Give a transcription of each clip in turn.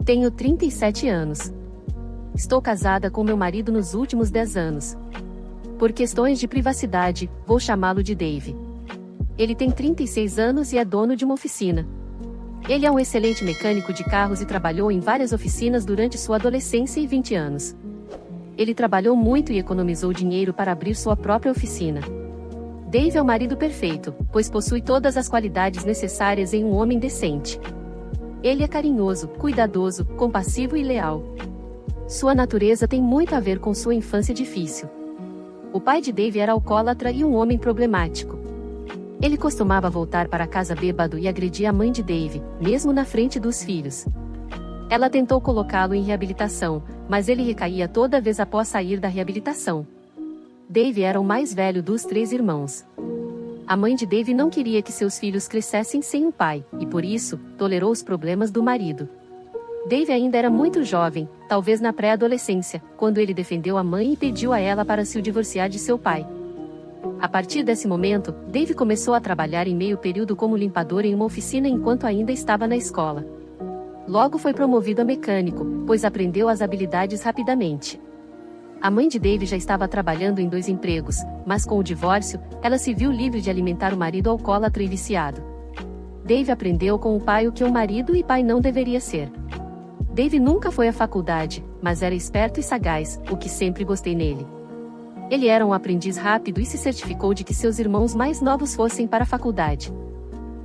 Tenho 37 anos. Estou casada com meu marido nos últimos 10 anos. Por questões de privacidade, vou chamá-lo de Dave. Ele tem 36 anos e é dono de uma oficina. Ele é um excelente mecânico de carros e trabalhou em várias oficinas durante sua adolescência e 20 anos. Ele trabalhou muito e economizou dinheiro para abrir sua própria oficina. Dave é o marido perfeito, pois possui todas as qualidades necessárias em um homem decente. Ele é carinhoso, cuidadoso, compassivo e leal. Sua natureza tem muito a ver com sua infância difícil. O pai de Dave era alcoólatra e um homem problemático. Ele costumava voltar para casa bêbado e agredia a mãe de Dave, mesmo na frente dos filhos. Ela tentou colocá-lo em reabilitação, mas ele recaía toda vez após sair da reabilitação. Dave era o mais velho dos 3 irmãos. A mãe de Dave não queria que seus filhos crescessem sem um pai, e por isso, tolerou os problemas do marido. Dave ainda era muito jovem, talvez na pré-adolescência, quando ele defendeu a mãe e pediu a ela para se divorciar de seu pai. A partir desse momento, Dave começou a trabalhar em meio período como limpador em uma oficina enquanto ainda estava na escola. Logo foi promovido a mecânico, pois aprendeu as habilidades rapidamente. A mãe de Dave já estava trabalhando em 2 empregos, mas com o divórcio, ela se viu livre de alimentar o marido alcoólatra e viciado. Dave aprendeu com o pai o que um marido e pai não deveria ser. Dave nunca foi à faculdade, mas era esperto e sagaz, o que sempre gostei nele. Ele era um aprendiz rápido e se certificou de que seus irmãos mais novos fossem para a faculdade.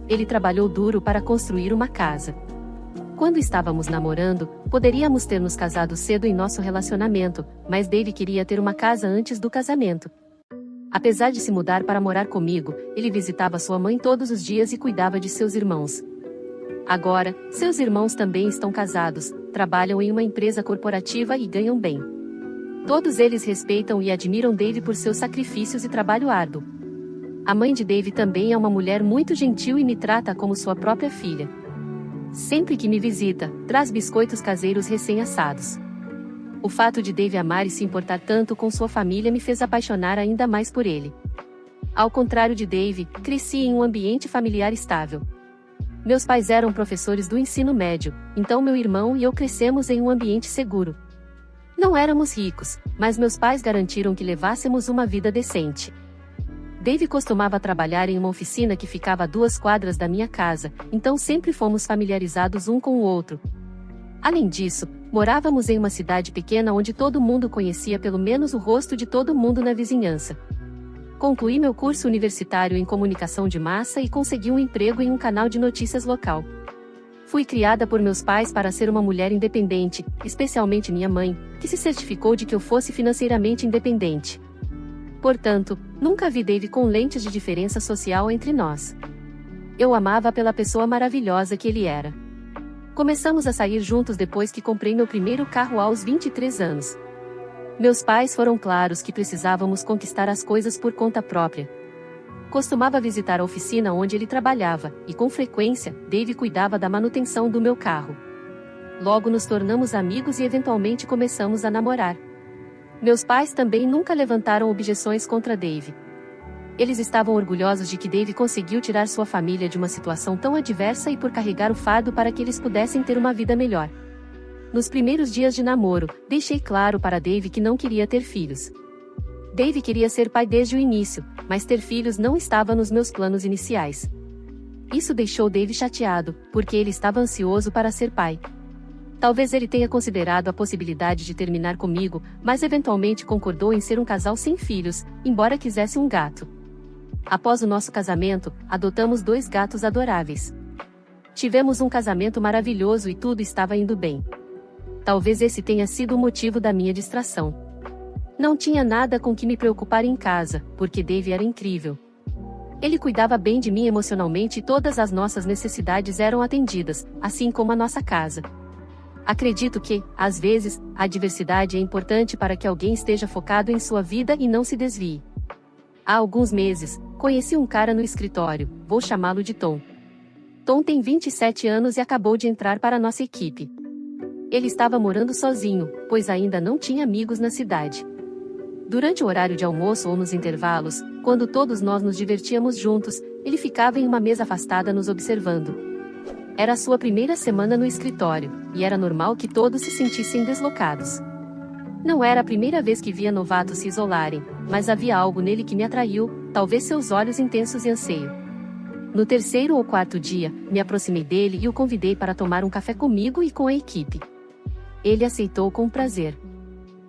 Ele trabalhou duro para construir uma casa. Quando estávamos namorando, poderíamos ter nos casado cedo em nosso relacionamento, mas Dave queria ter uma casa antes do casamento. Apesar de se mudar para morar comigo, ele visitava sua mãe todos os dias e cuidava de seus irmãos. Agora, seus irmãos também estão casados, trabalham em uma empresa corporativa e ganham bem. Todos eles respeitam e admiram Dave por seus sacrifícios e trabalho árduo. A mãe de Dave também é uma mulher muito gentil e me trata como sua própria filha. Sempre que me visita, traz biscoitos caseiros recém-assados. O fato de Dave amar e se importar tanto com sua família me fez apaixonar ainda mais por ele. Ao contrário de Dave, cresci em um ambiente familiar estável. Meus pais eram professores do ensino médio, então meu irmão e eu crescemos em um ambiente seguro. Não éramos ricos, mas meus pais garantiram que levássemos uma vida decente. Dave costumava trabalhar em uma oficina que ficava a 2 quadras da minha casa, então sempre fomos familiarizados um com o outro. Além disso, morávamos em uma cidade pequena onde todo mundo conhecia pelo menos o rosto de todo mundo na vizinhança. Concluí meu curso universitário em comunicação de massa e consegui um emprego em um canal de notícias local. Fui criada por meus pais para ser uma mulher independente, especialmente minha mãe, que se certificou de que eu fosse financeiramente independente. Portanto, nunca vi Dave com lentes de diferença social entre nós. Eu o amava pela pessoa maravilhosa que ele era. Começamos a sair juntos depois que comprei meu primeiro carro aos 23 anos. Meus pais foram claros que precisávamos conquistar as coisas por conta própria. Costumava visitar a oficina onde ele trabalhava, e com frequência, Dave cuidava da manutenção do meu carro. Logo nos tornamos amigos e eventualmente começamos a namorar. Meus pais também nunca levantaram objeções contra Dave. Eles estavam orgulhosos de que Dave conseguiu tirar sua família de uma situação tão adversa e por carregar o fardo para que eles pudessem ter uma vida melhor. Nos primeiros dias de namoro, deixei claro para Dave que não queria ter filhos. Dave queria ser pai desde o início, mas ter filhos não estava nos meus planos iniciais. Isso deixou Dave chateado, porque ele estava ansioso para ser pai. Talvez ele tenha considerado a possibilidade de terminar comigo, mas eventualmente concordou em ser um casal sem filhos, embora quisesse um gato. Após o nosso casamento, adotamos 2 gatos adoráveis. Tivemos um casamento maravilhoso e tudo estava indo bem. Talvez esse tenha sido o motivo da minha distração. Não tinha nada com que me preocupar em casa, porque Dave era incrível. Ele cuidava bem de mim emocionalmente e todas as nossas necessidades eram atendidas, assim como a nossa casa. Acredito que, às vezes, a diversidade é importante para que alguém esteja focado em sua vida e não se desvie. Há alguns meses, conheci um cara no escritório, vou chamá-lo de Tom. Tom tem 27 anos e acabou de entrar para nossa equipe. Ele estava morando sozinho, pois ainda não tinha amigos na cidade. Durante o horário de almoço ou nos intervalos, quando todos nós nos divertíamos juntos, ele ficava em uma mesa afastada nos observando. Era a sua primeira semana no escritório, e era normal que todos se sentissem deslocados. Não era a primeira vez que via novatos se isolarem, mas havia algo nele que me atraiu, talvez seus olhos intensos e anseio. No terceiro ou quarto dia, me aproximei dele e o convidei para tomar um café comigo e com a equipe. Ele aceitou com prazer.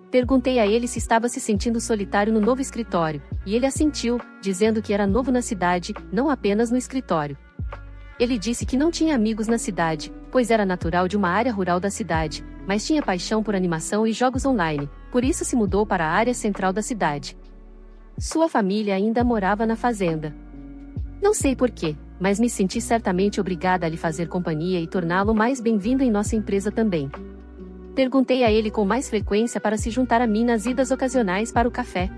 Perguntei a ele se estava se sentindo solitário no novo escritório, e ele assentiu, dizendo que era novo na cidade, não apenas no escritório. Ele disse que não tinha amigos na cidade, pois era natural de uma área rural da cidade, mas tinha paixão por animação e jogos online, por isso se mudou para a área central da cidade. Sua família ainda morava na fazenda. Não sei porquê, mas me senti certamente obrigada a lhe fazer companhia e torná-lo mais bem-vindo em nossa empresa também. Perguntei a ele com mais frequência para se juntar a mim nas idas ocasionais para o café.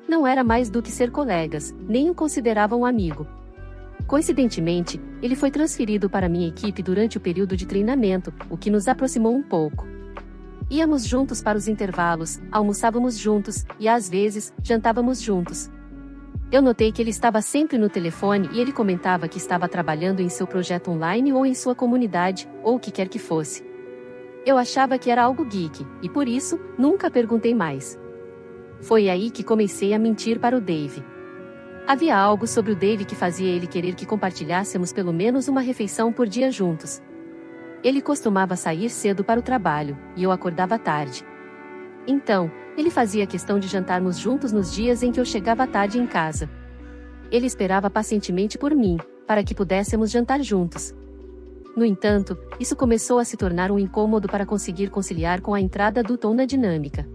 Não era mais do que ser colegas, nem o considerava um amigo. Coincidentemente, ele foi transferido para minha equipe durante o período de treinamento, o que nos aproximou um pouco. Íamos juntos para os intervalos, almoçávamos juntos, e às vezes, jantávamos juntos. Eu notei que ele estava sempre no telefone e ele comentava que estava trabalhando em seu projeto online ou em sua comunidade, ou o que quer que fosse. Eu achava que era algo geek, e por isso, nunca perguntei mais. Foi aí que comecei a mentir para o Dave. Havia algo sobre o Dave que fazia ele querer que compartilhássemos pelo menos uma refeição por dia juntos. Ele costumava sair cedo para o trabalho, e eu acordava tarde. Então, ele fazia questão de jantarmos juntos nos dias em que eu chegava tarde em casa. Ele esperava pacientemente por mim, para que pudéssemos jantar juntos. No entanto, isso começou a se tornar um incômodo para conseguir conciliar com a entrada do Tom na dinâmica.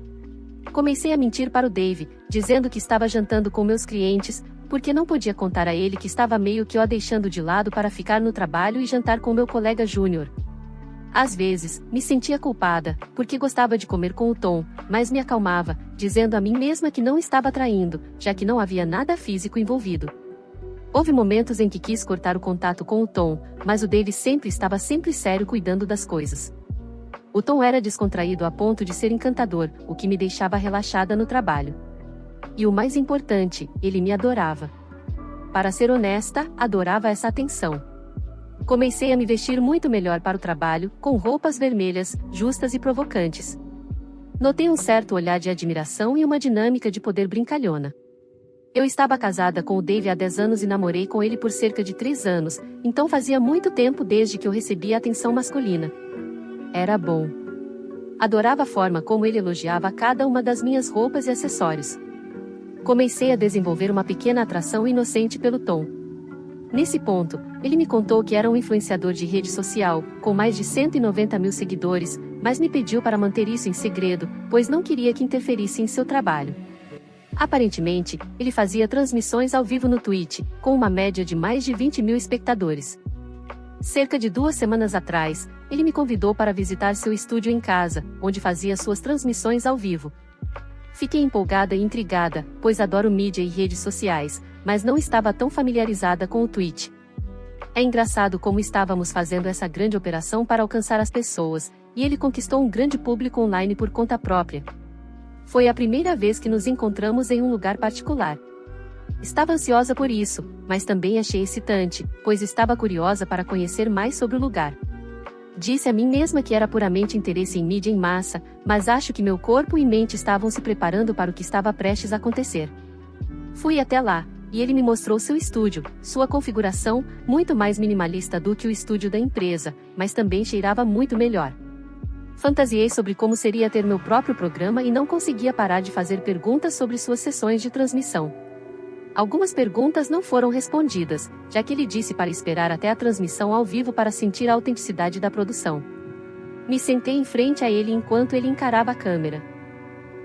Comecei a mentir para o Dave, dizendo que estava jantando com meus clientes, porque não podia contar a ele que estava meio que o deixando de lado para ficar no trabalho e jantar com meu colega Júnior. Às vezes, me sentia culpada, porque gostava de comer com o Tom, mas me acalmava, dizendo a mim mesma que não estava traindo, já que não havia nada físico envolvido. Houve momentos em que quis cortar o contato com o Tom, mas o Dave estava sempre sério cuidando das coisas. O Tom era descontraído a ponto de ser encantador, o que me deixava relaxada no trabalho. E o mais importante, ele me adorava. Para ser honesta, adorava essa atenção. Comecei a me vestir muito melhor para o trabalho, com roupas vermelhas, justas e provocantes. Notei um certo olhar de admiração e uma dinâmica de poder brincalhona. Eu estava casada com o Dave há 10 anos e namorei com ele por cerca de 3 anos, então fazia muito tempo desde que eu recebia atenção masculina. Era bom. Adorava a forma como ele elogiava cada uma das minhas roupas e acessórios. Comecei a desenvolver uma pequena atração inocente pelo Tom. Nesse ponto, ele me contou que era um influenciador de rede social, com mais de 190 mil seguidores, mas me pediu para manter isso em segredo, pois não queria que interferisse em seu trabalho. Aparentemente, ele fazia transmissões ao vivo no Twitch, com uma média de mais de 20 mil espectadores. Cerca de 2 semanas atrás, ele me convidou para visitar seu estúdio em casa, onde fazia suas transmissões ao vivo. Fiquei empolgada e intrigada, pois adoro mídia e redes sociais, mas não estava tão familiarizada com o Twitch. É engraçado como estávamos fazendo essa grande operação para alcançar as pessoas, e ele conquistou um grande público online por conta própria. Foi a primeira vez que nos encontramos em um lugar particular. Estava ansiosa por isso, mas também achei excitante, pois estava curiosa para conhecer mais sobre o lugar. Disse a mim mesma que era puramente interesse em mídia em massa, mas acho que meu corpo e mente estavam se preparando para o que estava prestes a acontecer. Fui até lá, e ele me mostrou seu estúdio, sua configuração, muito mais minimalista do que o estúdio da empresa, mas também cheirava muito melhor. Fantasiei sobre como seria ter meu próprio programa e não conseguia parar de fazer perguntas sobre suas sessões de transmissão. Algumas perguntas não foram respondidas, já que ele disse para esperar até a transmissão ao vivo para sentir a autenticidade da produção. Me sentei em frente a ele enquanto ele encarava a câmera.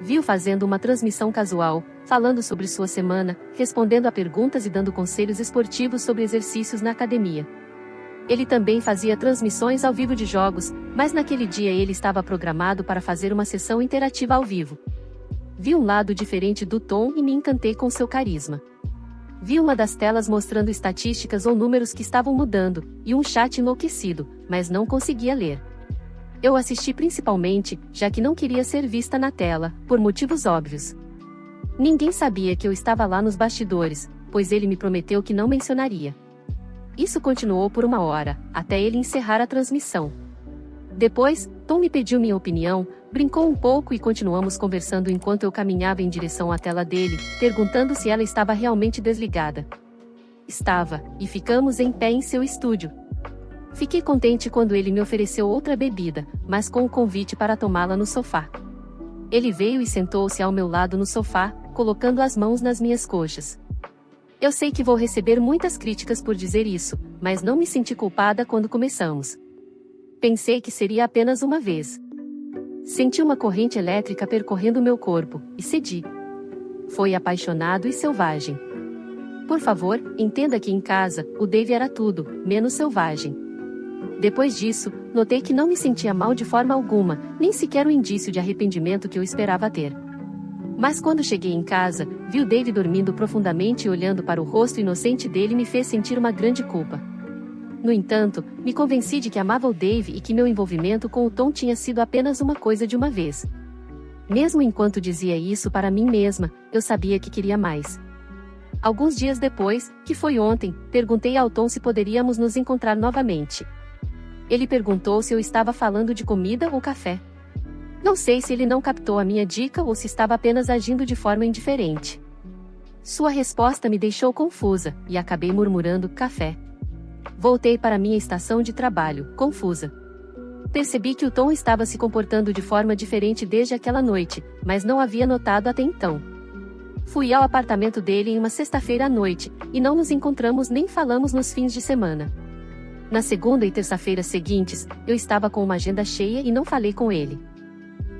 Vi-o fazendo uma transmissão casual, falando sobre sua semana, respondendo a perguntas e dando conselhos esportivos sobre exercícios na academia. Ele também fazia transmissões ao vivo de jogos, mas naquele dia ele estava programado para fazer uma sessão interativa ao vivo. Vi um lado diferente do Tom e me encantei com seu carisma. Vi uma das telas mostrando estatísticas ou números que estavam mudando, e um chat enlouquecido, mas não conseguia ler. Eu assisti principalmente, já que não queria ser vista na tela, por motivos óbvios. Ninguém sabia que eu estava lá nos bastidores, pois ele me prometeu que não mencionaria. Isso continuou por 1 hora, até ele encerrar a transmissão. Depois, Tom me pediu minha opinião, brincou um pouco e continuamos conversando enquanto eu caminhava em direção à tela dele, perguntando se ela estava realmente desligada. Estava, e ficamos em pé em seu estúdio. Fiquei contente quando ele me ofereceu outra bebida, mas com o convite para tomá-la no sofá. Ele veio e sentou-se ao meu lado no sofá, colocando as mãos nas minhas coxas. Eu sei que vou receber muitas críticas por dizer isso, mas não me senti culpada quando começamos. Pensei que seria apenas uma vez. Senti uma corrente elétrica percorrendo meu corpo, e cedi. Foi apaixonado e selvagem. Por favor, entenda que em casa, o Dave era tudo, menos selvagem. Depois disso, notei que não me sentia mal de forma alguma, nem sequer o indício de arrependimento que eu esperava ter. Mas quando cheguei em casa, vi o Dave dormindo profundamente e olhando para o rosto inocente dele me fez sentir uma grande culpa. No entanto, me convenci de que amava o Dave e que meu envolvimento com o Tom tinha sido apenas uma coisa de uma vez. Mesmo enquanto dizia isso para mim mesma, eu sabia que queria mais. Alguns dias depois, que foi ontem, perguntei ao Tom se poderíamos nos encontrar novamente. Ele perguntou se eu estava falando de comida ou café. Não sei se ele não captou a minha dica ou se estava apenas agindo de forma indiferente. Sua resposta me deixou confusa, e acabei murmurando café. Voltei para minha estação de trabalho, confusa. Percebi que o Tom estava se comportando de forma diferente desde aquela noite, mas não havia notado até então. Fui ao apartamento dele em uma sexta-feira à noite, e não nos encontramos nem falamos nos fins de semana. Na segunda e terça-feira seguintes, eu estava com uma agenda cheia e não falei com ele.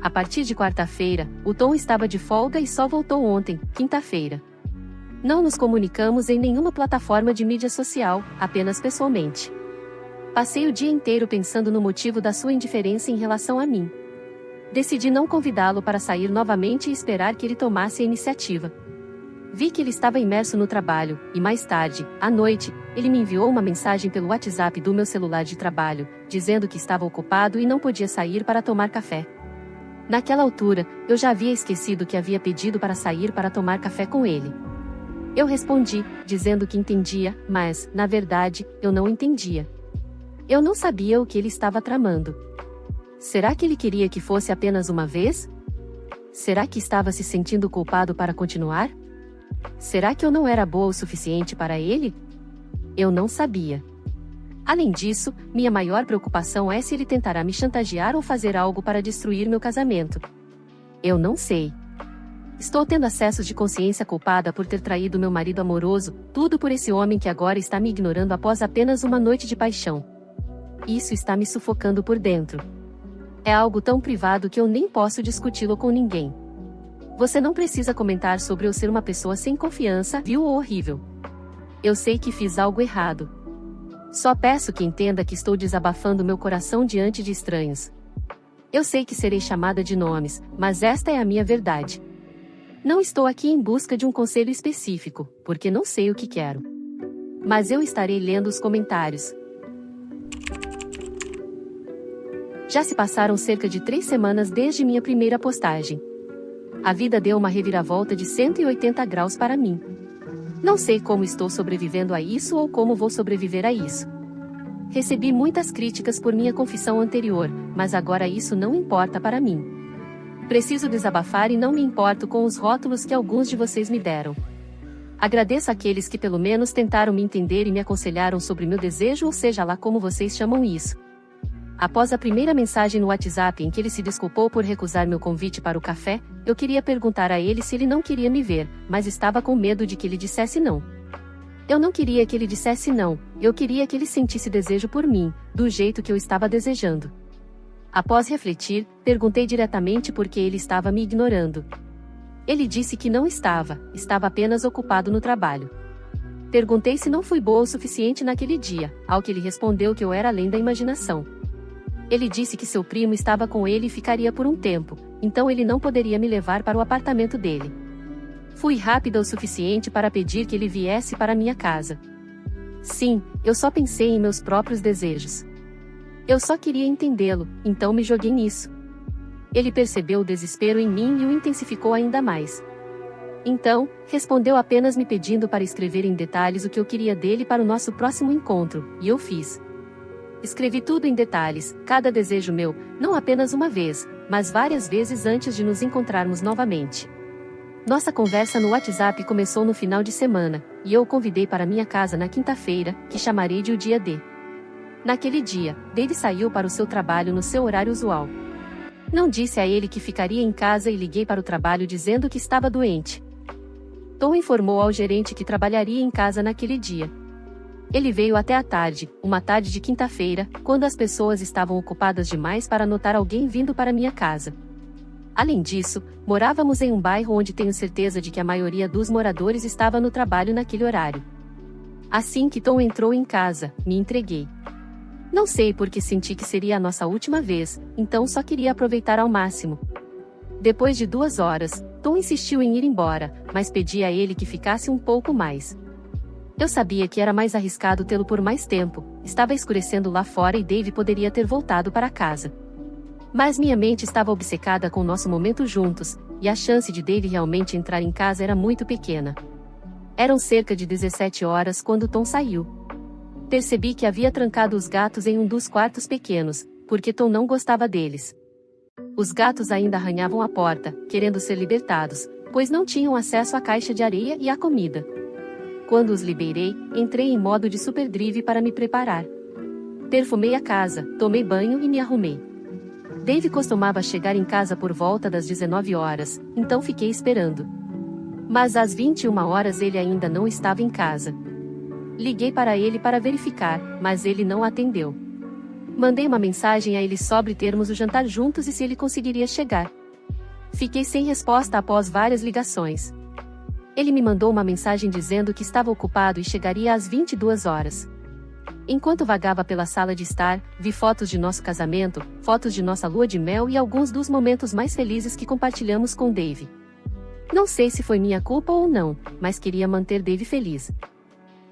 A partir de quarta-feira, o Tom estava de folga e só voltou ontem, quinta-feira. Não nos comunicamos em nenhuma plataforma de mídia social, apenas pessoalmente. Passei o dia inteiro pensando no motivo da sua indiferença em relação a mim. Decidi não convidá-lo para sair novamente e esperar que ele tomasse a iniciativa. Vi que ele estava imerso no trabalho, e mais tarde, à noite, ele me enviou uma mensagem pelo WhatsApp do meu celular de trabalho, dizendo que estava ocupado e não podia sair para tomar café. Naquela altura, eu já havia esquecido que havia pedido para sair para tomar café com ele. Eu respondi, dizendo que entendia, mas, na verdade, eu não entendia. Eu não sabia o que ele estava tramando. Será que ele queria que fosse apenas uma vez? Será que estava se sentindo culpado para continuar? Será que eu não era boa o suficiente para ele? Eu não sabia. Além disso, minha maior preocupação é se ele tentará me chantagear ou fazer algo para destruir meu casamento. Eu não sei. Estou tendo acessos de consciência culpada por ter traído meu marido amoroso, tudo por esse homem que agora está me ignorando após apenas uma noite de paixão. Isso está me sufocando por dentro. É algo tão privado que eu nem posso discuti-lo com ninguém. Você não precisa comentar sobre eu ser uma pessoa sem confiança, vil ou horrível. Eu sei que fiz algo errado. Só peço que entenda que estou desabafando meu coração diante de estranhos. Eu sei que serei chamada de nomes, mas esta é a minha verdade. Não estou aqui em busca de um conselho específico, porque não sei o que quero. Mas eu estarei lendo os comentários. Já se passaram cerca de 3 semanas desde minha primeira postagem. A vida deu uma reviravolta de 180 graus para mim. Não sei como estou sobrevivendo a isso ou como vou sobreviver a isso. Recebi muitas críticas por minha confissão anterior, mas agora isso não importa para mim. Preciso desabafar e não me importo com os rótulos que alguns de vocês me deram. Agradeço àqueles que pelo menos tentaram me entender e me aconselharam sobre meu desejo ou seja lá como vocês chamam isso. Após a primeira mensagem no WhatsApp em que ele se desculpou por recusar meu convite para o café, eu queria perguntar a ele se ele não queria me ver, mas estava com medo de que ele dissesse não. Eu não queria que ele dissesse não, eu queria que ele sentisse desejo por mim, do jeito que eu estava desejando. Após refletir, perguntei diretamente por que ele estava me ignorando. Ele disse que não estava apenas ocupado no trabalho. Perguntei se não fui boa o suficiente naquele dia, ao que ele respondeu que eu era além da imaginação. Ele disse que seu primo estava com ele e ficaria por um tempo, então ele não poderia me levar para o apartamento dele. Fui rápida o suficiente para pedir que ele viesse para minha casa. Sim, eu só pensei em meus próprios desejos. Eu só queria entendê-lo, então me joguei nisso. Ele percebeu o desespero em mim e o intensificou ainda mais. Então, respondeu apenas me pedindo para escrever em detalhes o que eu queria dele para o nosso próximo encontro, e eu fiz. Escrevi tudo em detalhes, cada desejo meu, não apenas uma vez, mas várias vezes antes de nos encontrarmos novamente. Nossa conversa no WhatsApp começou no final de semana, e eu o convidei para minha casa na quinta-feira, que chamarei de o dia D. Naquele dia, Dave saiu para o seu trabalho no seu horário usual. Não disse a ele que ficaria em casa e liguei para o trabalho dizendo que estava doente. Tom informou ao gerente que trabalharia em casa naquele dia. Ele veio até a tarde, uma tarde de quinta-feira, quando as pessoas estavam ocupadas demais para notar alguém vindo para minha casa. Além disso, morávamos em um bairro onde tenho certeza de que a maioria dos moradores estava no trabalho naquele horário. Assim que Tom entrou em casa, me entreguei. Não sei porque senti que seria a nossa última vez, então só queria aproveitar ao máximo. Depois de 2 horas, Tom insistiu em ir embora, mas pedi a ele que ficasse um pouco mais. Eu sabia que era mais arriscado tê-lo por mais tempo, estava escurecendo lá fora e Dave poderia ter voltado para casa. Mas minha mente estava obcecada com o nosso momento juntos, e a chance de Dave realmente entrar em casa era muito pequena. Eram cerca de 17 horas quando Tom saiu. Percebi que havia trancado os gatos em um dos quartos pequenos, porque Tom não gostava deles. Os gatos ainda arranhavam a porta, querendo ser libertados, pois não tinham acesso à caixa de areia e à comida. Quando os liberei, entrei em modo de superdrive para me preparar. Perfumei a casa, tomei banho e me arrumei. Dave costumava chegar em casa por volta das 19 horas, então fiquei esperando. Mas às 21 horas ele ainda não estava em casa. Liguei para ele para verificar, mas ele não atendeu. Mandei uma mensagem a ele sobre termos o jantar juntos e se ele conseguiria chegar. Fiquei sem resposta após várias ligações. Ele me mandou uma mensagem dizendo que estava ocupado e chegaria às 22 horas. Enquanto vagava pela sala de estar, vi fotos de nosso casamento, fotos de nossa lua de mel e alguns dos momentos mais felizes que compartilhamos com Dave. Não sei se foi minha culpa ou não, mas queria manter Dave feliz.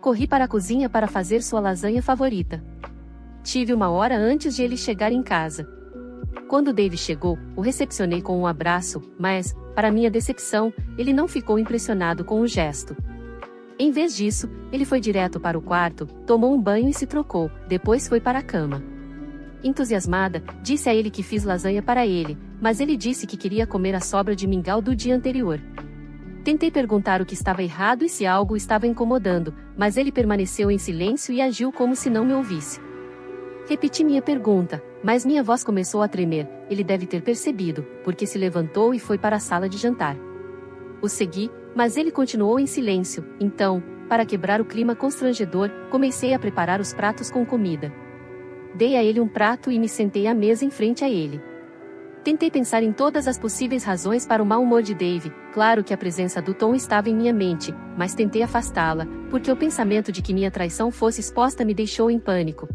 Corri para a cozinha para fazer sua lasanha favorita. Tive 1 hora antes de ele chegar em casa. Quando Dave chegou, o recepcionei com um abraço, mas, para minha decepção, ele não ficou impressionado com o gesto. Em vez disso, ele foi direto para o quarto, tomou um banho e se trocou, depois foi para a cama. Entusiasmada, disse a ele que fiz lasanha para ele, mas ele disse que queria comer a sobra de mingau do dia anterior. Tentei perguntar o que estava errado e se algo estava incomodando, mas ele permaneceu em silêncio e agiu como se não me ouvisse. Repeti minha pergunta, mas minha voz começou a tremer. Ele deve ter percebido, porque se levantou e foi para a sala de jantar. O segui, mas ele continuou em silêncio, então, para quebrar o clima constrangedor, comecei a preparar os pratos com comida. Dei a ele um prato e me sentei à mesa em frente a ele. Tentei pensar em todas as possíveis razões para o mau humor de Dave, claro que a presença do Tom estava em minha mente, mas tentei afastá-la, porque o pensamento de que minha traição fosse exposta me deixou em pânico.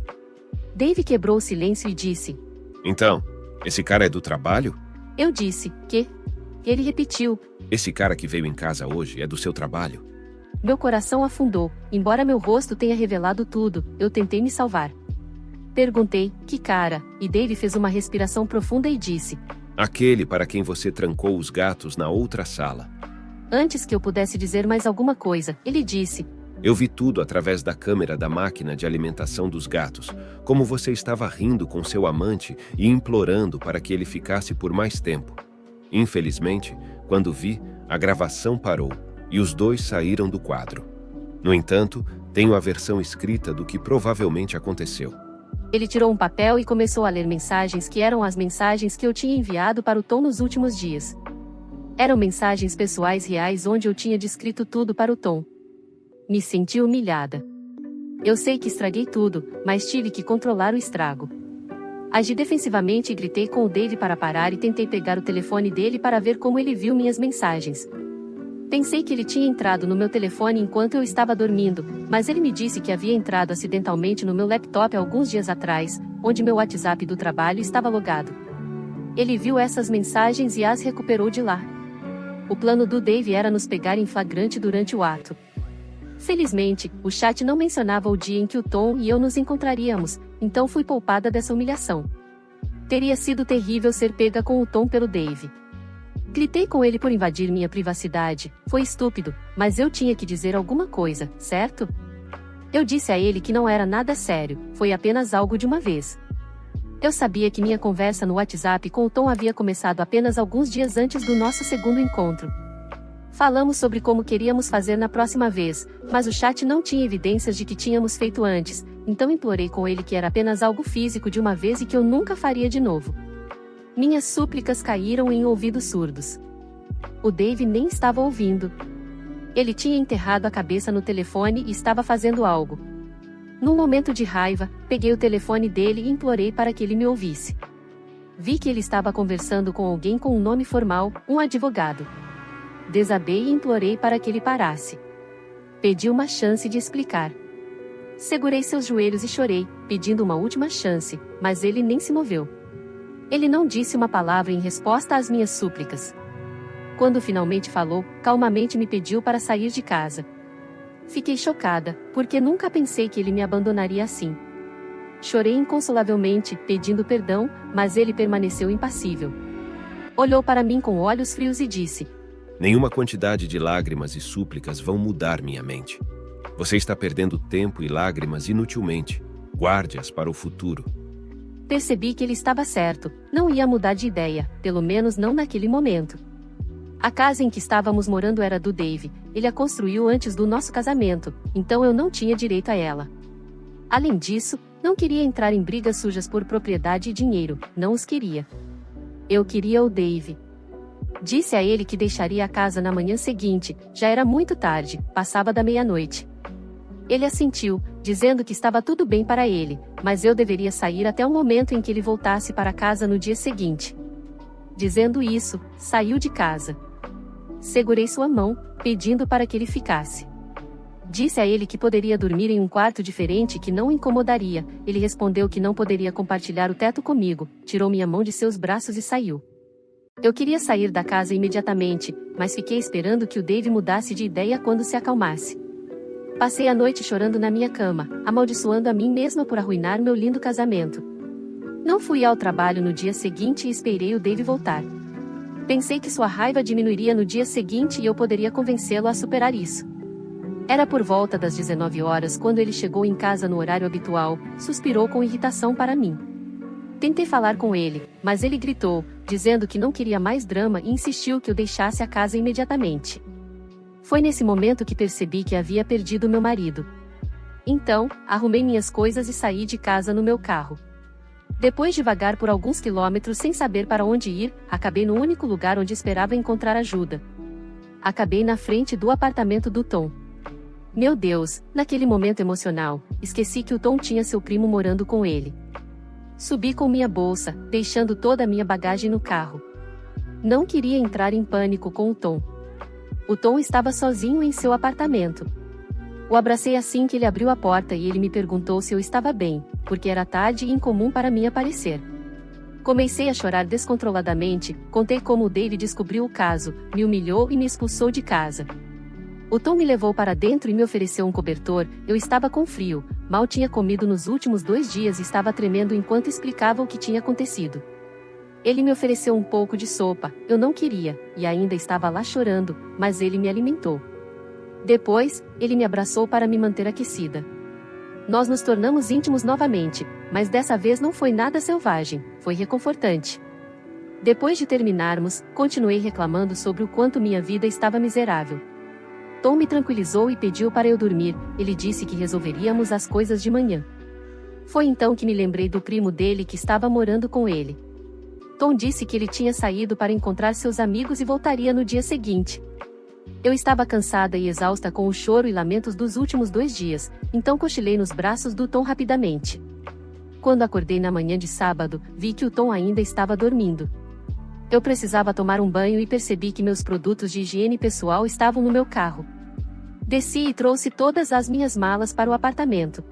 Dave quebrou o silêncio e disse: Então, esse cara é do trabalho? Eu disse, que? Ele repetiu: Esse cara que veio em casa hoje é do seu trabalho? Meu coração afundou, embora meu rosto tenha revelado tudo, eu tentei me salvar. Perguntei, que cara, e Dave fez uma respiração profunda e disse: Aquele para quem você trancou os gatos na outra sala. Antes que eu pudesse dizer mais alguma coisa, ele disse: Eu vi tudo através da câmera da máquina de alimentação dos gatos, como você estava rindo com seu amante e implorando para que ele ficasse por mais tempo. Infelizmente, quando vi, a gravação parou, e os dois saíram do quadro. No entanto, tenho a versão escrita do que provavelmente aconteceu. Ele tirou um papel e começou a ler mensagens que eram as mensagens que eu tinha enviado para o Tom nos últimos dias. Eram mensagens pessoais reais onde eu tinha descrito tudo para o Tom. Me senti humilhada. Eu sei que estraguei tudo, mas tive que controlar o estrago. Agi defensivamente e gritei com o Dave para parar e tentei pegar o telefone dele para ver como ele viu minhas mensagens. Pensei que ele tinha entrado no meu telefone enquanto eu estava dormindo, mas ele me disse que havia entrado acidentalmente no meu laptop alguns dias atrás, onde meu WhatsApp do trabalho estava logado. Ele viu essas mensagens e as recuperou de lá. O plano do Dave era nos pegar em flagrante durante o ato. Felizmente, o chat não mencionava o dia em que o Tom e eu nos encontraríamos, então fui poupada dessa humilhação. Teria sido terrível ser pega com o Tom pelo Dave. Gritei com ele por invadir minha privacidade. Foi estúpido, mas eu tinha que dizer alguma coisa, certo? Eu disse a ele que não era nada sério, foi apenas algo de uma vez. Eu sabia que minha conversa no WhatsApp com o Tom havia começado apenas alguns dias antes do nosso segundo encontro. Falamos sobre como queríamos fazer na próxima vez, mas o chat não tinha evidências de que tínhamos feito antes, então implorei com ele que era apenas algo físico de uma vez e que eu nunca faria de novo. Minhas súplicas caíram em ouvidos surdos. O Dave nem estava ouvindo. Ele tinha enterrado a cabeça no telefone e estava fazendo algo. Num momento de raiva, peguei o telefone dele e implorei para que ele me ouvisse. Vi que ele estava conversando com alguém com um nome formal, um advogado. Desabei e implorei para que ele parasse. Pedi uma chance de explicar. Segurei seus joelhos e chorei, pedindo uma última chance, mas ele nem se moveu. Ele não disse uma palavra em resposta às minhas súplicas. Quando finalmente falou, calmamente me pediu para sair de casa. Fiquei chocada, porque nunca pensei que ele me abandonaria assim. Chorei inconsolavelmente, pedindo perdão, mas ele permaneceu impassível. Olhou para mim com olhos frios e disse: Nenhuma quantidade de lágrimas e súplicas vão mudar minha mente. Você está perdendo tempo e lágrimas inutilmente. Guarde-as para o futuro. Percebi que ele estava certo, não ia mudar de ideia, pelo menos não naquele momento. A casa em que estávamos morando era do Dave, ele a construiu antes do nosso casamento, então eu não tinha direito a ela. Além disso, não queria entrar em brigas sujas por propriedade e dinheiro, não os queria. Eu queria o Dave. Disse a ele que deixaria a casa na manhã seguinte, já era muito tarde, passava da meia-noite. Ele assentiu, dizendo que estava tudo bem para ele, mas eu deveria sair até o momento em que ele voltasse para casa no dia seguinte. Dizendo isso, saiu de casa. Segurei sua mão, pedindo para que ele ficasse. Disse a ele que poderia dormir em um quarto diferente e que não o incomodaria. Ele respondeu que não poderia compartilhar o teto comigo, tirou minha mão de seus braços e saiu. Eu queria sair da casa imediatamente, mas fiquei esperando que o Dave mudasse de ideia quando se acalmasse. Passei a noite chorando na minha cama, amaldiçoando a mim mesma por arruinar meu lindo casamento. Não fui ao trabalho no dia seguinte e esperei o Dave voltar. Pensei que sua raiva diminuiria no dia seguinte e eu poderia convencê-lo a superar isso. Era por volta das 19 horas quando ele chegou em casa no horário habitual, suspirou com irritação para mim. Tentei falar com ele, mas ele gritou, dizendo que não queria mais drama e insistiu que eu deixasse a casa imediatamente. Foi nesse momento que percebi que havia perdido meu marido. Então, arrumei minhas coisas e saí de casa no meu carro. Depois de vagar por alguns quilômetros sem saber para onde ir, acabei no único lugar onde esperava encontrar ajuda. Acabei na frente do apartamento do Tom. Meu Deus, naquele momento emocional, esqueci que o Tom tinha seu primo morando com ele. Subi com minha bolsa, deixando toda a minha bagagem no carro. Não queria entrar em pânico com o Tom. O Tom estava sozinho em seu apartamento. O abracei assim que ele abriu a porta e ele me perguntou se eu estava bem, porque era tarde e incomum para mim aparecer. Comecei a chorar descontroladamente, contei como o Dave descobriu o caso, me humilhou e me expulsou de casa. O Tom me levou para dentro e me ofereceu um cobertor, eu estava com frio, mal tinha comido nos últimos 2 dias e estava tremendo enquanto explicava o que tinha acontecido. Ele me ofereceu um pouco de sopa, eu não queria, e ainda estava lá chorando, mas ele me alimentou. Depois, ele me abraçou para me manter aquecida. Nós nos tornamos íntimos novamente, mas dessa vez não foi nada selvagem, foi reconfortante. Depois de terminarmos, continuei reclamando sobre o quanto minha vida estava miserável. Tom me tranquilizou e pediu para eu dormir, ele disse que resolveríamos as coisas de manhã. Foi então que me lembrei do primo dele que estava morando com ele. Tom disse que ele tinha saído para encontrar seus amigos e voltaria no dia seguinte. Eu estava cansada e exausta com o choro e lamentos dos últimos 2 dias, então cochilei nos braços do Tom rapidamente. Quando acordei na manhã de sábado, vi que o Tom ainda estava dormindo. Eu precisava tomar um banho e percebi que meus produtos de higiene pessoal estavam no meu carro. Desci e trouxe todas as minhas malas para o apartamento.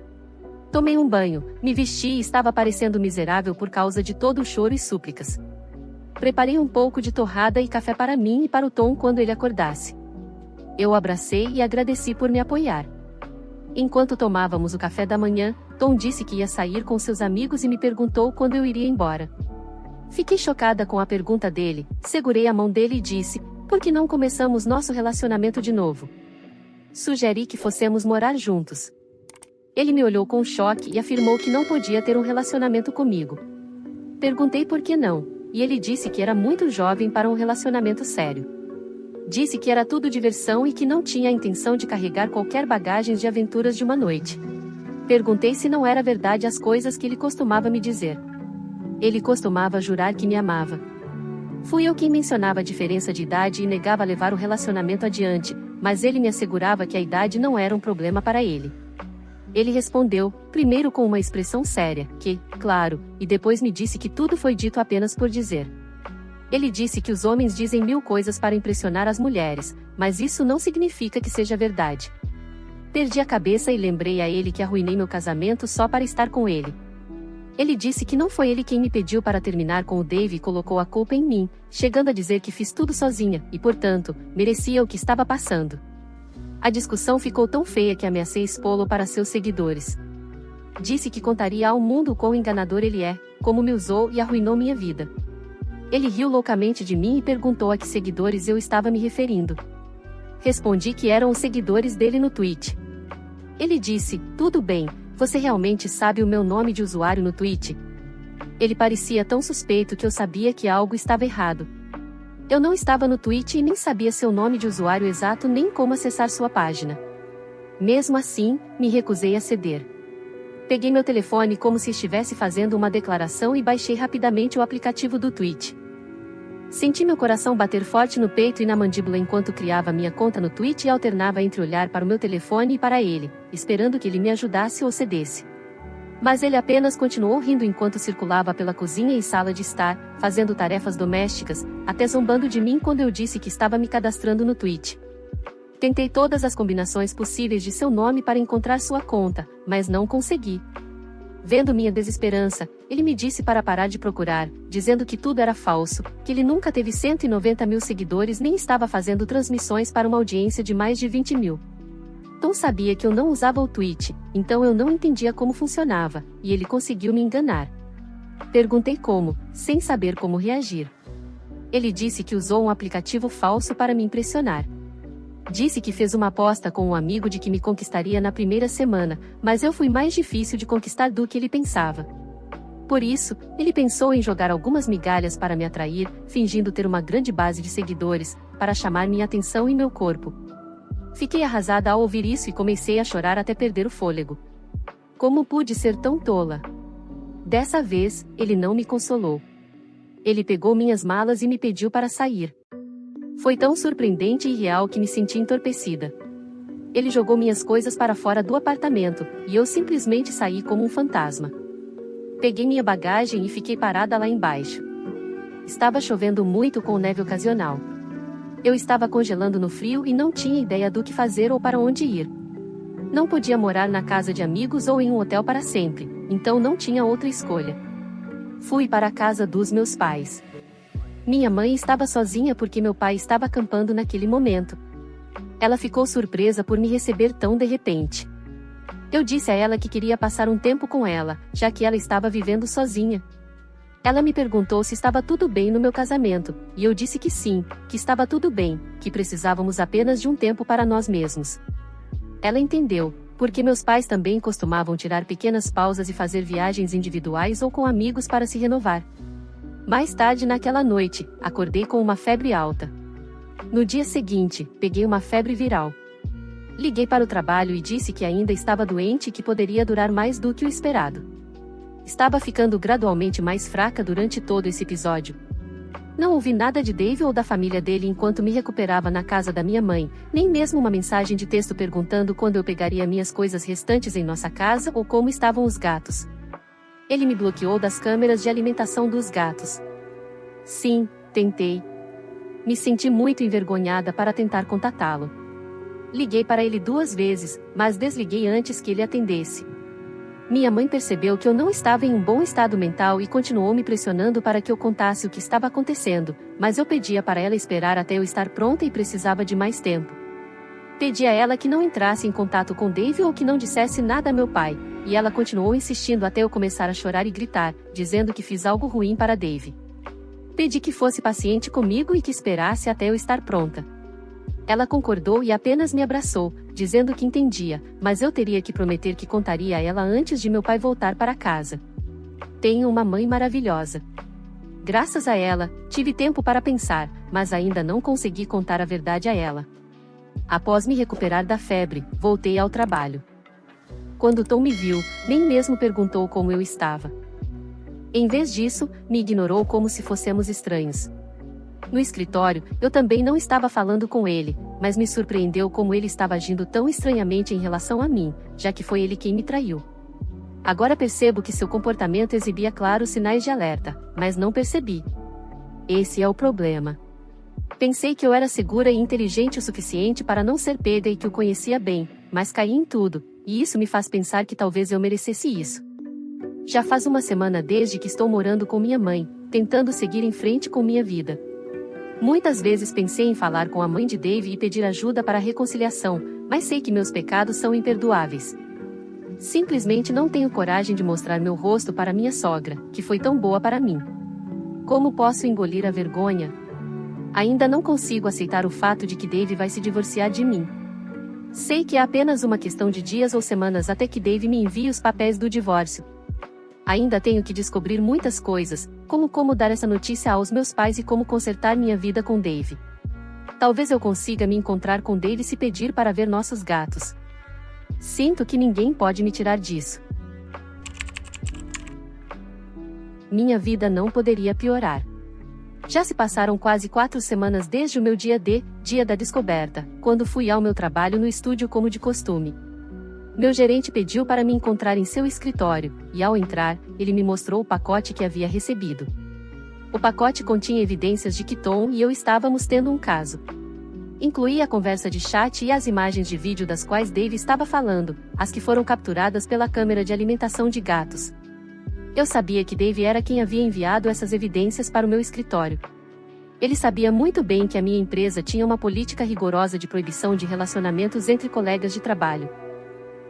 Tomei um banho, me vesti e estava parecendo miserável por causa de todo o choro e súplicas. Preparei um pouco de torrada e café para mim e para o Tom quando ele acordasse. Eu o abracei e agradeci por me apoiar. Enquanto tomávamos o café da manhã, Tom disse que ia sair com seus amigos e me perguntou quando eu iria embora. Fiquei chocada com a pergunta dele, segurei a mão dele e disse: por que não começamos nosso relacionamento de novo? Sugeri que fossemos morar juntos. Ele me olhou com choque e afirmou que não podia ter um relacionamento comigo. Perguntei por que não, e ele disse que era muito jovem para um relacionamento sério. Disse que era tudo diversão e que não tinha a intenção de carregar qualquer bagagem de aventuras de uma noite. Perguntei se não era verdade as coisas que ele costumava me dizer. Ele costumava jurar que me amava. Fui eu quem mencionava a diferença de idade e negava levar o relacionamento adiante, mas ele me assegurava que a idade não era um problema para ele. Ele respondeu, primeiro com uma expressão séria, que, claro, e depois me disse que tudo foi dito apenas por dizer. Ele disse que os homens dizem 1000 coisas para impressionar as mulheres, mas isso não significa que seja verdade. Perdi a cabeça e lembrei a ele que arruinei meu casamento só para estar com ele. Ele disse que não foi ele quem me pediu para terminar com o Dave e colocou a culpa em mim, chegando a dizer que fiz tudo sozinha, e portanto, merecia o que estava passando. A discussão ficou tão feia que ameacei expô-lo para seus seguidores. Disse que contaria ao mundo o quão enganador ele é, como me usou e arruinou minha vida. Ele riu loucamente de mim e perguntou a que seguidores eu estava me referindo. Respondi que eram os seguidores dele no Twitch. Ele disse, tudo bem, você realmente sabe o meu nome de usuário no Twitch? Ele parecia tão suspeito que eu sabia que algo estava errado. Eu não estava no Twitch e nem sabia seu nome de usuário exato nem como acessar sua página. Mesmo assim, me recusei a ceder. Peguei meu telefone como se estivesse fazendo uma declaração e baixei rapidamente o aplicativo do Twitch. Senti meu coração bater forte no peito e na mandíbula enquanto criava minha conta no Twitch e alternava entre olhar para o meu telefone e para ele, esperando que ele me ajudasse ou cedesse. Mas ele apenas continuou rindo enquanto circulava pela cozinha e sala de estar, fazendo tarefas domésticas, até zombando de mim quando eu disse que estava me cadastrando no Twitch. Tentei todas as combinações possíveis de seu nome para encontrar sua conta, mas não consegui. Vendo minha desesperança, ele me disse para parar de procurar, dizendo que tudo era falso, que ele nunca teve 190 mil seguidores nem estava fazendo transmissões para uma audiência de mais de 20 mil. Tom sabia que eu não usava o Twitch, então eu não entendia como funcionava, e ele conseguiu me enganar. Perguntei como, sem saber como reagir. Ele disse que usou um aplicativo falso para me impressionar. Disse que fez uma aposta com um amigo de que me conquistaria na primeira semana, mas eu fui mais difícil de conquistar do que ele pensava. Por isso, ele pensou em jogar algumas migalhas para me atrair, fingindo ter uma grande base de seguidores, para chamar minha atenção e meu corpo. Fiquei arrasada ao ouvir isso e comecei a chorar até perder o fôlego. Como pude ser tão tola? Dessa vez, ele não me consolou. Ele pegou minhas malas e me pediu para sair. Foi tão surpreendente e real que me senti entorpecida. Ele jogou minhas coisas para fora do apartamento, e eu simplesmente saí como um fantasma. Peguei minha bagagem e fiquei parada lá embaixo. Estava chovendo muito com neve ocasional. Eu estava congelando no frio e não tinha ideia do que fazer ou para onde ir. Não podia morar na casa de amigos ou em um hotel para sempre, então não tinha outra escolha. Fui para a casa dos meus pais. Minha mãe estava sozinha porque meu pai estava acampando naquele momento. Ela ficou surpresa por me receber tão de repente. Eu disse a ela que queria passar um tempo com ela, já que ela estava vivendo sozinha. Ela me perguntou se estava tudo bem no meu casamento, e eu disse que sim, que estava tudo bem, que precisávamos apenas de um tempo para nós mesmos. Ela entendeu, porque meus pais também costumavam tirar pequenas pausas e fazer viagens individuais ou com amigos para se renovar. Mais tarde naquela noite, acordei com uma febre alta. No dia seguinte, peguei uma febre viral. Liguei para o trabalho e disse que ainda estava doente e que poderia durar mais do que o esperado. Estava ficando gradualmente mais fraca durante todo esse episódio. Não ouvi nada de Dave ou da família dele enquanto me recuperava na casa da minha mãe, nem mesmo uma mensagem de texto perguntando quando eu pegaria minhas coisas restantes em nossa casa ou como estavam os gatos. Ele me bloqueou das câmeras de alimentação dos gatos. Sim, tentei. Me senti muito envergonhada para tentar contatá-lo. Liguei para ele 2 vezes, mas desliguei antes que ele atendesse. Minha mãe percebeu que eu não estava em um bom estado mental e continuou me pressionando para que eu contasse o que estava acontecendo, mas eu pedia para ela esperar até eu estar pronta e precisava de mais tempo. Pedi a ela que não entrasse em contato com Dave ou que não dissesse nada a meu pai, e ela continuou insistindo até eu começar a chorar e gritar, dizendo que fiz algo ruim para Dave. Pedi que fosse paciente comigo e que esperasse até eu estar pronta. Ela concordou e apenas me abraçou, dizendo que entendia, mas eu teria que prometer que contaria a ela antes de meu pai voltar para casa. Tenho uma mãe maravilhosa. Graças a ela, tive tempo para pensar, mas ainda não consegui contar a verdade a ela. Após me recuperar da febre, voltei ao trabalho. Quando Tom me viu, nem mesmo perguntou como eu estava. Em vez disso, me ignorou como se fôssemos estranhos. No escritório, eu também não estava falando com ele, mas me surpreendeu como ele estava agindo tão estranhamente em relação a mim, já que foi ele quem me traiu. Agora percebo que seu comportamento exibia claros sinais de alerta, mas não percebi. Esse é o problema. Pensei que eu era segura e inteligente o suficiente para não ser pega e que o conhecia bem, mas caí em tudo, e isso me faz pensar que talvez eu merecesse isso. Já faz uma semana desde que estou morando com minha mãe, tentando seguir em frente com minha vida. Muitas vezes pensei em falar com a mãe de Dave e pedir ajuda para a reconciliação, mas sei que meus pecados são imperdoáveis. Simplesmente não tenho coragem de mostrar meu rosto para minha sogra, que foi tão boa para mim. Como posso engolir a vergonha? Ainda não consigo aceitar o fato de que Dave vai se divorciar de mim. Sei que é apenas uma questão de dias ou semanas até que Dave me envie os papéis do divórcio. Ainda tenho que descobrir muitas coisas, como dar essa notícia aos meus pais e como consertar minha vida com Dave. Talvez eu consiga me encontrar com Dave se pedir para ver nossos gatos. Sinto que ninguém pode me tirar disso. Minha vida não poderia piorar. Já se passaram quase 4 semanas desde o meu dia da descoberta, quando fui ao meu trabalho no estúdio como de costume. Meu gerente pediu para me encontrar em seu escritório, e ao entrar, ele me mostrou o pacote que havia recebido. O pacote continha evidências de que Tom e eu estávamos tendo um caso. Incluía a conversa de chat e as imagens de vídeo das quais Dave estava falando, as que foram capturadas pela câmera de alimentação de gatos. Eu sabia que Dave era quem havia enviado essas evidências para o meu escritório. Ele sabia muito bem que a minha empresa tinha uma política rigorosa de proibição de relacionamentos entre colegas de trabalho.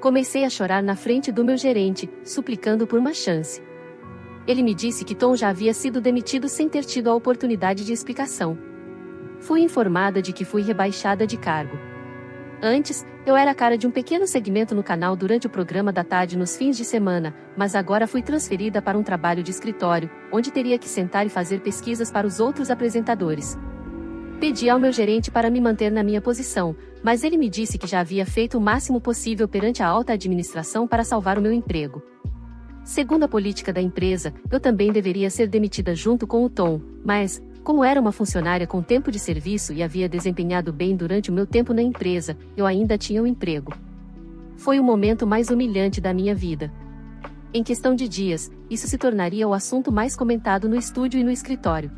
Comecei a chorar na frente do meu gerente, suplicando por uma chance. Ele me disse que Tom já havia sido demitido sem ter tido a oportunidade de explicação. Fui informada de que fui rebaixada de cargo. Antes, eu era a cara de um pequeno segmento no canal durante o programa da tarde nos fins de semana, mas agora fui transferida para um trabalho de escritório, onde teria que sentar e fazer pesquisas para os outros apresentadores. Pedi ao meu gerente para me manter na minha posição, mas ele me disse que já havia feito o máximo possível perante a alta administração para salvar o meu emprego. Segundo a política da empresa, eu também deveria ser demitida junto com o Tom, mas, como era uma funcionária com tempo de serviço e havia desempenhado bem durante o meu tempo na empresa, eu ainda tinha um emprego. Foi o momento mais humilhante da minha vida. Em questão de dias, isso se tornaria o assunto mais comentado no estúdio e no escritório.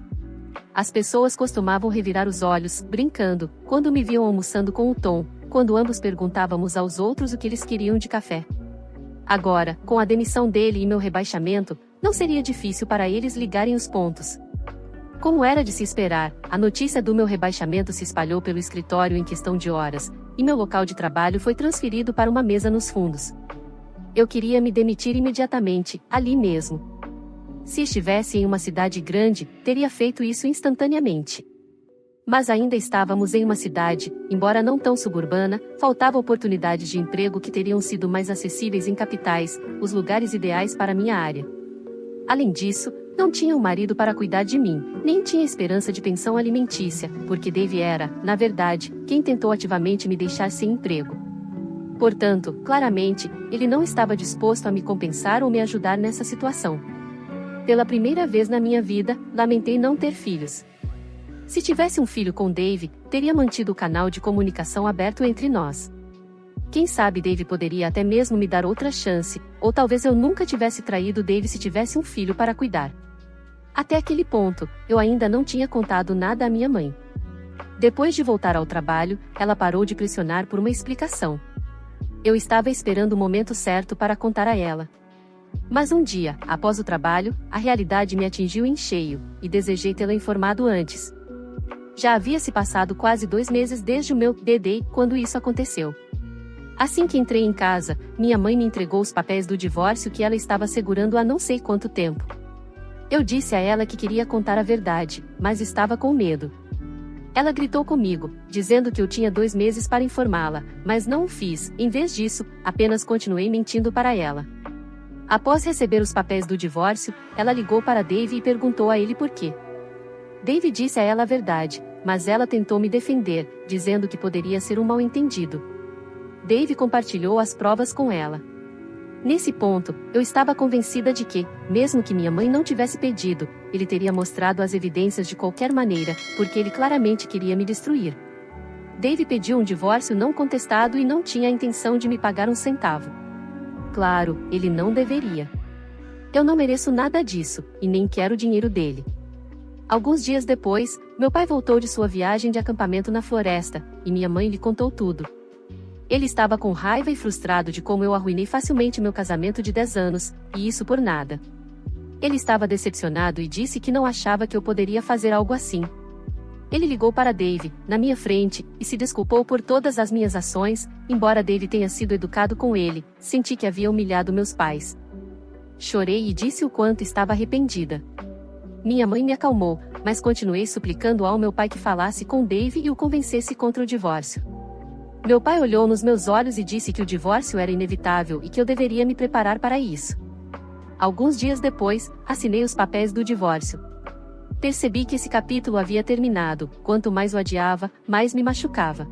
As pessoas costumavam revirar os olhos, brincando, quando me viam almoçando com o Tom, quando ambos perguntávamos aos outros o que eles queriam de café. Agora, com a demissão dele e meu rebaixamento, não seria difícil para eles ligarem os pontos. Como era de se esperar, a notícia do meu rebaixamento se espalhou pelo escritório em questão de horas, e meu local de trabalho foi transferido para uma mesa nos fundos. Eu queria me demitir imediatamente, ali mesmo. Se estivesse em uma cidade grande, teria feito isso instantaneamente. Mas ainda estávamos em uma cidade, embora não tão suburbana, faltavam oportunidades de emprego que teriam sido mais acessíveis em capitais, os lugares ideais para minha área. Além disso, não tinha um marido para cuidar de mim, nem tinha esperança de pensão alimentícia, porque Dave era, na verdade, quem tentou ativamente me deixar sem emprego. Portanto, claramente, ele não estava disposto a me compensar ou me ajudar nessa situação. Pela primeira vez na minha vida, lamentei não ter filhos. Se tivesse um filho com Dave, teria mantido o canal de comunicação aberto entre nós. Quem sabe Dave poderia até mesmo me dar outra chance, ou talvez eu nunca tivesse traído Dave se tivesse um filho para cuidar. Até aquele ponto, eu ainda não tinha contado nada à minha mãe. Depois de voltar ao trabalho, ela parou de pressionar por uma explicação. Eu estava esperando o momento certo para contar a ela. Mas um dia, após o trabalho, a realidade me atingiu em cheio, e desejei tê-la informado antes. Já havia se passado quase 2 meses desde o meu D-Day quando isso aconteceu. Assim que entrei em casa, minha mãe me entregou os papéis do divórcio que ela estava segurando há não sei quanto tempo. Eu disse a ela que queria contar a verdade, mas estava com medo. Ela gritou comigo, dizendo que eu tinha 2 meses para informá-la, mas não o fiz. Em vez disso, apenas continuei mentindo para ela. Após receber os papéis do divórcio, ela ligou para Dave e perguntou a ele por quê. Dave disse a ela a verdade, mas ela tentou me defender, dizendo que poderia ser um mal-entendido. Dave compartilhou as provas com ela. Nesse ponto, eu estava convencida de que, mesmo que minha mãe não tivesse pedido, ele teria mostrado as evidências de qualquer maneira, porque ele claramente queria me destruir. Dave pediu um divórcio não contestado e não tinha a intenção de me pagar um centavo. Claro, ele não deveria. Eu não mereço nada disso, e nem quero o dinheiro dele. Alguns dias depois, meu pai voltou de sua viagem de acampamento na floresta, e minha mãe lhe contou tudo. Ele estava com raiva e frustrado de como eu arruinei facilmente meu casamento de 10 anos, e isso por nada. Ele estava decepcionado e disse que não achava que eu poderia fazer algo assim. Ele ligou para Dave, na minha frente, e se desculpou por todas as minhas ações. Embora Dave tenha sido educado com ele, senti que havia humilhado meus pais. Chorei e disse o quanto estava arrependida. Minha mãe me acalmou, mas continuei suplicando ao meu pai que falasse com Dave e o convencesse contra o divórcio. Meu pai olhou nos meus olhos e disse que o divórcio era inevitável e que eu deveria me preparar para isso. Alguns dias depois, assinei os papéis do divórcio. Percebi que esse capítulo havia terminado. Quanto mais o adiava, mais me machucava.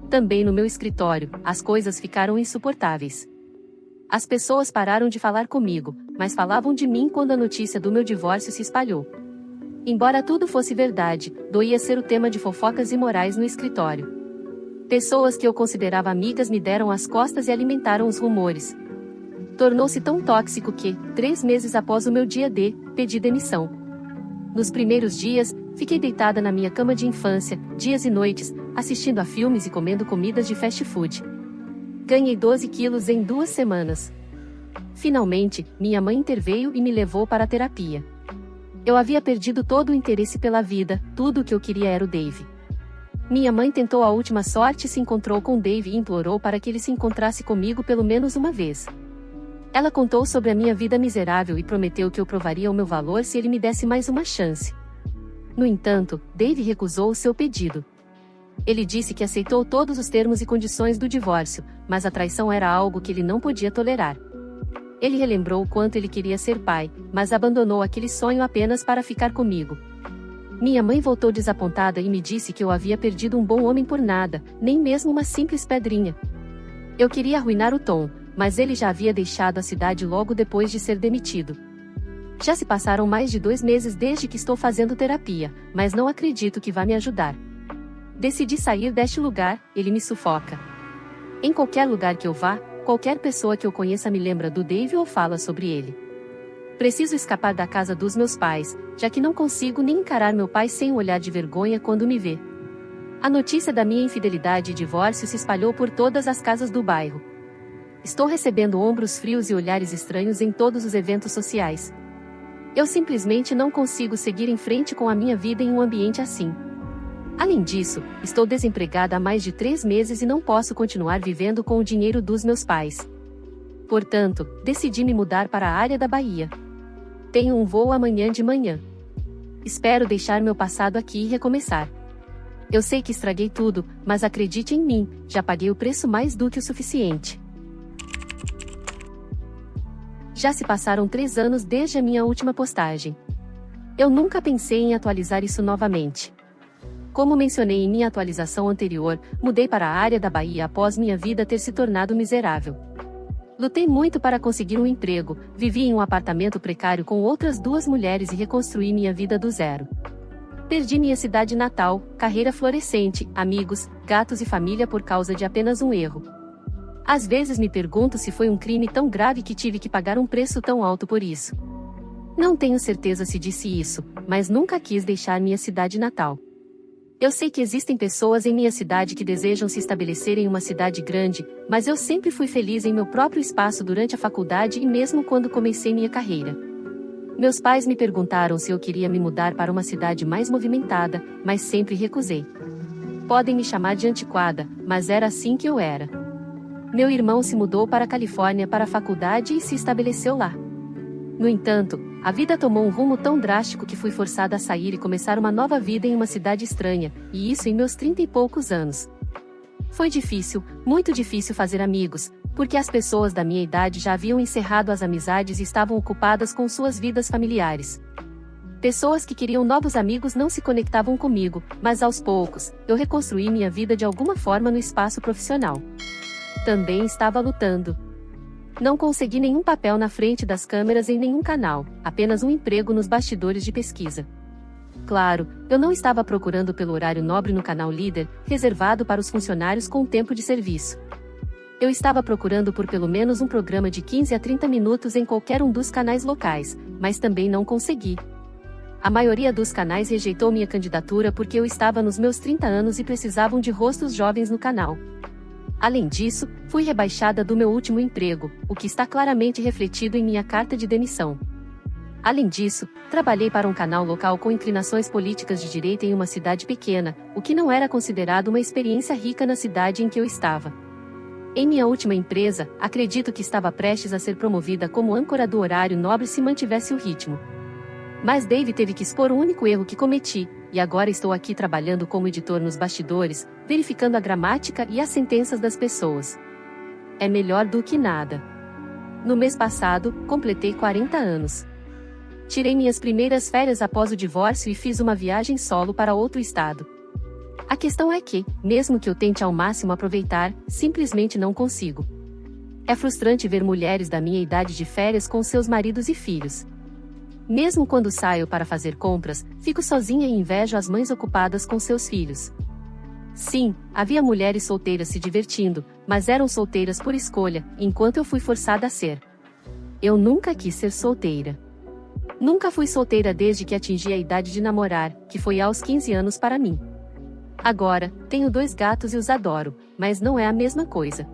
Também no meu escritório, as coisas ficaram insuportáveis. As pessoas pararam de falar comigo, mas falavam de mim quando a notícia do meu divórcio se espalhou. Embora tudo fosse verdade, doía ser o tema de fofocas imorais no escritório. Pessoas que eu considerava amigas me deram as costas e alimentaram os rumores. Tornou-se tão tóxico que, 3 meses após o meu dia D, pedi demissão. Nos primeiros dias, fiquei deitada na minha cama de infância, dias e noites, assistindo a filmes e comendo comidas de fast food. Ganhei 12 quilos em 2 semanas. Finalmente, minha mãe interveio e me levou para a terapia. Eu havia perdido todo o interesse pela vida, tudo o que eu queria era o Dave. Minha mãe tentou a última sorte e se encontrou com Dave e implorou para que ele se encontrasse comigo pelo menos uma vez. Ela contou sobre a minha vida miserável e prometeu que eu provaria o meu valor se ele me desse mais uma chance. No entanto, Dave recusou o seu pedido. Ele disse que aceitou todos os termos e condições do divórcio, mas a traição era algo que ele não podia tolerar. Ele relembrou o quanto ele queria ser pai, mas abandonou aquele sonho apenas para ficar comigo. Minha mãe voltou desapontada e me disse que eu havia perdido um bom homem por nada, nem mesmo uma simples pedrinha. Eu queria arruinar o Tom, mas ele já havia deixado a cidade logo depois de ser demitido. Já se passaram mais de 2 meses desde que estou fazendo terapia, mas não acredito que vá me ajudar. Decidi sair deste lugar, ele me sufoca. Em qualquer lugar que eu vá, qualquer pessoa que eu conheça me lembra do Dave ou fala sobre ele. Preciso escapar da casa dos meus pais, já que não consigo nem encarar meu pai sem um olhar de vergonha quando me vê. A notícia da minha infidelidade e divórcio se espalhou por todas as casas do bairro. Estou recebendo ombros frios e olhares estranhos em todos os eventos sociais. Eu simplesmente não consigo seguir em frente com a minha vida em um ambiente assim. Além disso, estou desempregada há mais de 3 meses e não posso continuar vivendo com o dinheiro dos meus pais. Portanto, decidi me mudar para a área da Bahia. Tenho um voo amanhã de manhã. Espero deixar meu passado aqui e recomeçar. Eu sei que estraguei tudo, mas acredite em mim, já paguei o preço mais do que o suficiente. Já se passaram 3 anos desde a minha última postagem. Eu nunca pensei em atualizar isso novamente. Como mencionei em minha atualização anterior, mudei para a área da Bahia após minha vida ter se tornado miserável. Lutei muito para conseguir um emprego, vivi em um apartamento precário com outras 2 mulheres e reconstruí minha vida do zero. Perdi minha cidade natal, carreira florescente, amigos, gatos e família por causa de apenas um erro. Às vezes me pergunto se foi um crime tão grave que tive que pagar um preço tão alto por isso. Não tenho certeza se disse isso, mas nunca quis deixar minha cidade natal. Eu sei que existem pessoas em minha cidade que desejam se estabelecer em uma cidade grande, mas eu sempre fui feliz em meu próprio espaço durante a faculdade e mesmo quando comecei minha carreira. Meus pais me perguntaram se eu queria me mudar para uma cidade mais movimentada, mas sempre recusei. Podem me chamar de antiquada, mas era assim que eu era. Meu irmão se mudou para a Califórnia para a faculdade e se estabeleceu lá. No entanto, A vida tomou um rumo tão drástico que fui forçada a sair e começar uma nova vida em uma cidade estranha, e isso em meus 30 e poucos anos. Foi difícil, muito difícil fazer amigos, porque as pessoas da minha idade já haviam encerrado as amizades e estavam ocupadas com suas vidas familiares. Pessoas que queriam novos amigos não se conectavam comigo, mas aos poucos, eu reconstruí minha vida de alguma forma no espaço profissional. Também estava lutando. Não consegui nenhum papel na frente das câmeras em nenhum canal, apenas um emprego nos bastidores de pesquisa. Claro, eu não estava procurando pelo horário nobre no canal líder, reservado para os funcionários com tempo de serviço. Eu estava procurando por pelo menos um programa de 15 a 30 minutos em qualquer um dos canais locais, mas também não consegui. A maioria dos canais rejeitou minha candidatura porque eu estava nos meus 30 anos e precisavam de rostos jovens no canal. Além disso, fui rebaixada do meu último emprego, o que está claramente refletido em minha carta de demissão. Além disso, trabalhei para um canal local com inclinações políticas de direita em uma cidade pequena, o que não era considerado uma experiência rica na cidade em que eu estava. Em minha última empresa, acredito que estava prestes a ser promovida como âncora do horário nobre se mantivesse o ritmo. Mas Dave teve que expor o único erro que cometi, e agora estou aqui trabalhando como editor nos bastidores, verificando a gramática e as sentenças das pessoas. É melhor do que nada. No mês passado, completei 40 anos. Tirei minhas primeiras férias após o divórcio e fiz uma viagem solo para outro estado. A questão é que, mesmo que eu tente ao máximo aproveitar, simplesmente não consigo. É frustrante ver mulheres da minha idade de férias com seus maridos e filhos. Mesmo quando saio para fazer compras, fico sozinha e invejo as mães ocupadas com seus filhos. Sim, havia mulheres solteiras se divertindo, mas eram solteiras por escolha, enquanto eu fui forçada a ser. Eu nunca quis ser solteira. Nunca fui solteira desde que atingi a idade de namorar, que foi aos 15 anos para mim. Agora, tenho 2 gatos e os adoro, mas não é a mesma coisa.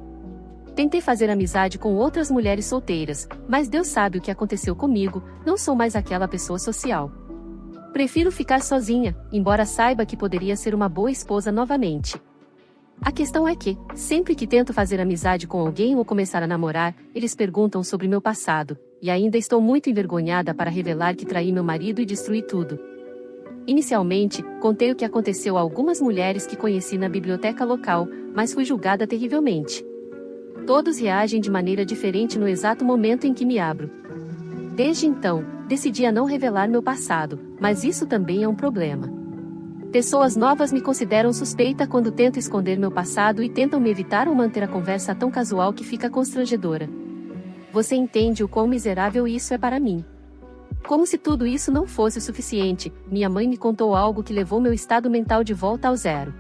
Tentei fazer amizade com outras mulheres solteiras, mas Deus sabe o que aconteceu comigo, não sou mais aquela pessoa social. Prefiro ficar sozinha, embora saiba que poderia ser uma boa esposa novamente. A questão é que, sempre que tento fazer amizade com alguém ou começar a namorar, eles perguntam sobre meu passado, e ainda estou muito envergonhada para revelar que traí meu marido e destruí tudo. Inicialmente, contei o que aconteceu a algumas mulheres que conheci na biblioteca local, mas fui julgada terrivelmente. Todos reagem de maneira diferente no exato momento em que me abro. Desde então, decidi a não revelar meu passado, mas isso também é um problema. Pessoas novas me consideram suspeita quando tento esconder meu passado e tentam me evitar ou manter a conversa tão casual que fica constrangedora. Você entende o quão miserável isso é para mim. Como se tudo isso não fosse o suficiente, minha mãe me contou algo que levou meu estado mental de volta ao zero.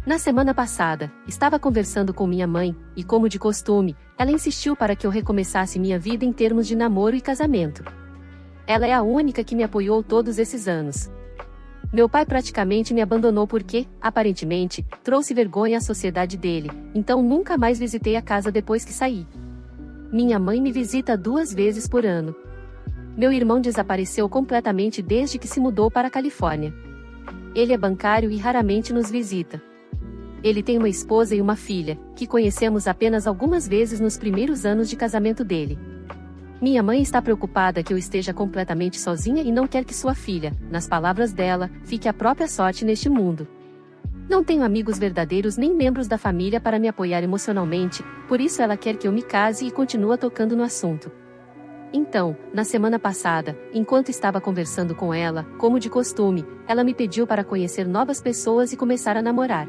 Na semana passada, estava conversando com minha mãe, e como de costume, ela insistiu para que eu recomeçasse minha vida em termos de namoro e casamento. Ela é a única que me apoiou todos esses anos. Meu pai praticamente me abandonou porque, aparentemente, trouxe vergonha à sociedade dele, então nunca mais visitei a casa depois que saí. Minha mãe me visita 2 vezes por ano. Meu irmão desapareceu completamente desde que se mudou para a Califórnia. Ele é bancário e raramente nos visita. Ele tem uma esposa e uma filha, que conhecemos apenas algumas vezes nos primeiros anos de casamento dele. Minha mãe está preocupada que eu esteja completamente sozinha e não quer que sua filha, nas palavras dela, fique à própria sorte neste mundo. Não tenho amigos verdadeiros nem membros da família para me apoiar emocionalmente, por isso ela quer que eu me case e continua tocando no assunto. Então, na semana passada, enquanto estava conversando com ela, como de costume, ela me pediu para conhecer novas pessoas e começar a namorar.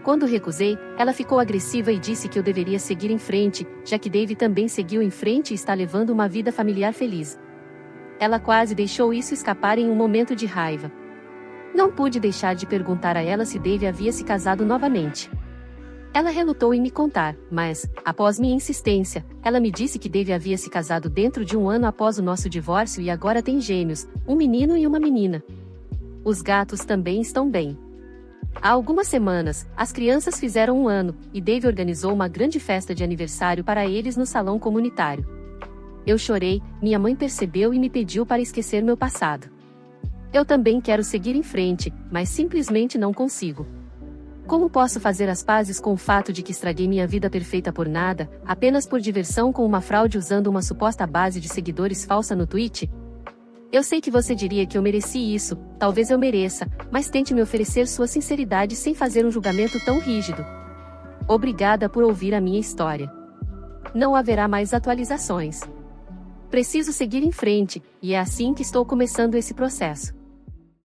Quando recusei, ela ficou agressiva e disse que eu deveria seguir em frente, já que Dave também seguiu em frente e está levando uma vida familiar feliz. Ela quase deixou isso escapar em um momento de raiva. Não pude deixar de perguntar a ela se Dave havia se casado novamente. Ela relutou em me contar, mas, após minha insistência, ela me disse que Dave havia se casado dentro de 1 ano após o nosso divórcio e agora tem gêmeos, um menino e uma menina. Os gatos também estão bem. Há algumas semanas, as crianças fizeram 1 ano, e Dave organizou uma grande festa de aniversário para eles no salão comunitário. Eu chorei, minha mãe percebeu e me pediu para esquecer meu passado. Eu também quero seguir em frente, mas simplesmente não consigo. Como posso fazer as pazes com o fato de que estraguei minha vida perfeita por nada, apenas por diversão com uma fraude usando uma suposta base de seguidores falsa no Twitch? Eu sei que você diria que eu mereci isso, talvez eu mereça, mas tente me oferecer sua sinceridade sem fazer um julgamento tão rígido. Obrigada por ouvir a minha história. Não haverá mais atualizações. Preciso seguir em frente, e é assim que estou começando esse processo.